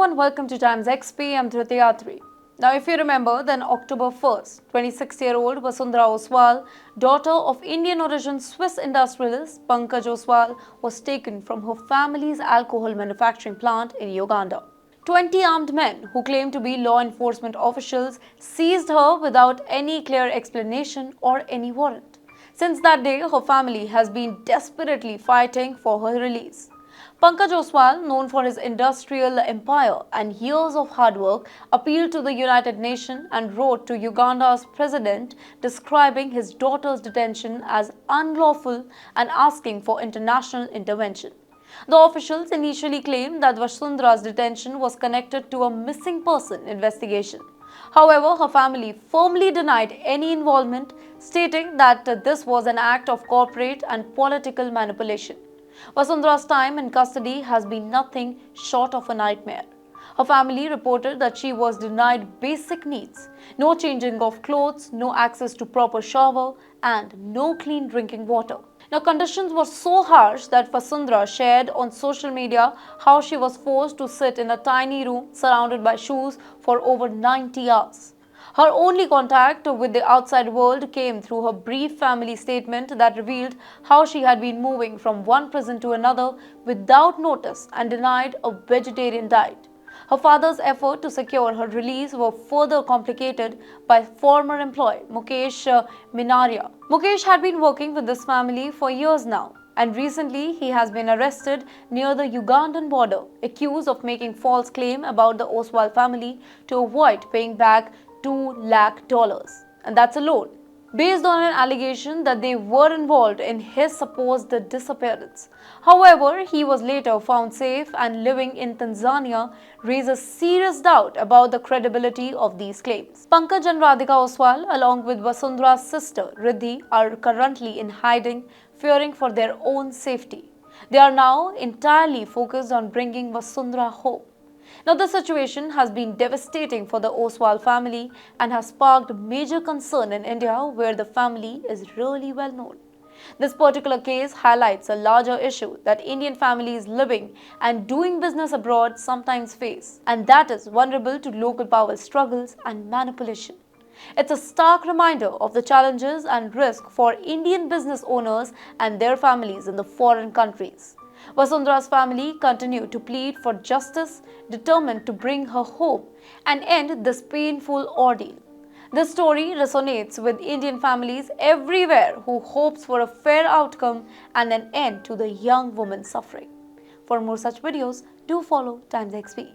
and welcome to Times XP. I'm Trithiyatri. Now, if you remember, then October 1st, 26-year-old Vasundhara Oswal, daughter of Indian origin Swiss industrialist Pankaj Oswal, was taken from her family's alcohol manufacturing plant in Uganda. 20 armed men who claimed to be law enforcement officials seized her without any clear explanation or any warrant. Since that day, her family has been desperately fighting for her release. Pankaj Oswal, known for his industrial empire and years of hard work, appealed to the United Nations and wrote to Uganda's president describing his daughter's detention as unlawful and asking for international intervention. The officials initially claimed that Vasundhara's detention was connected to a missing person investigation. However, her family firmly denied any involvement, stating that this was an act of corporate and political manipulation. Vasundhara's time in custody has been nothing short of a nightmare. Her family reported that she was denied basic needs, no changing of clothes, no access to proper shower, and no clean drinking water. Now, conditions were so harsh that Vasundhara shared on social media how she was forced to sit in a tiny room surrounded by shoes for over 90 hours. Her only contact with the outside world came through her brief family statement that revealed how she had been moving from one prison to another without notice and denied a vegetarian diet. Her father's effort to secure her release were further complicated by former employee Mukesh Minaria. Mukesh had been working with this family for years now, and recently he has been arrested near the Ugandan border, accused of making false claim about the Oswal family to avoid paying back $2 lakh, and that's a loan, based on an allegation that they were involved in his supposed disappearance. However, he was later found safe and living in Tanzania, raises serious doubt about the credibility of these claims. Pankaj and Radhika Oswal, along with Vasundhara's sister Riddhi, are currently in hiding, fearing for their own safety. They are now entirely focused on bringing Vasundhara home. Now, the situation has been devastating for the Oswal family and has sparked major concern in India, where the family is really well known. This particular case highlights a larger issue that Indian families living and doing business abroad sometimes face, and that is vulnerable to local power struggles and manipulation. It's a stark reminder of the challenges and risk for Indian business owners and their families in the foreign countries. Vasundhara's family continued to plead for justice, determined to bring her home and end this painful ordeal. This story resonates with Indian families everywhere who hopes for a fair outcome and an end to the young woman's suffering. For more such videos, do follow TimesXP.